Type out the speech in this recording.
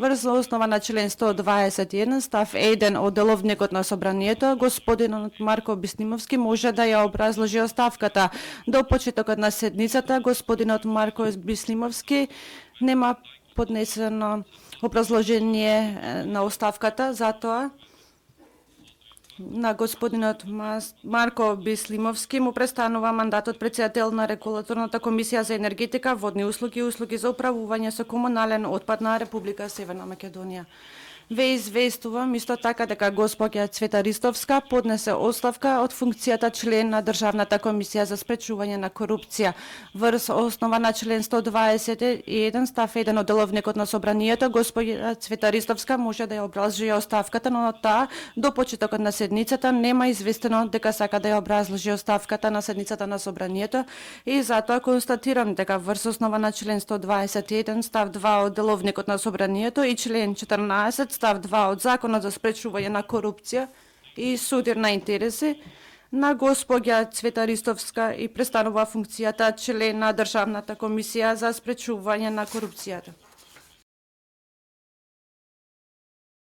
Врз основа на член 121 став 1 од деловникот на собранието, господинот Марко Бислимовски може да ја образложи оставката. До почетокот на седницата, господинот Марко Бислимовски нема поднесено образложение на оставката, затоа на господинот Марко Бислимовски му престанува мандатот председател на Регулаторната комисија за енергетика, водни услуги и услуги за управување со комунален отпад на Република Северна Македонија. Ве известувам исто така дека госпоѓа Цвета Ристовска поднесе оставка од функцијата член на Државната комисија за спречување на корупција. Врз основа на член 121 став 1 од деловникот на собранието, госпоѓа Цвета Ристовска може да ја образложи оставката, но таа до почетокот на седницата нема известено дека сака да ја образложи оставката на седницата на собранието и затоа констатирам дека врз основа на член 121 став 2 од деловникот на собранието и член 14 став 2 од Законот за спречување на корупција и судир на интереси, на госпоѓа Цвета Ристовска и престанува функцијата член на Државната комисија за спречување на корупцијата.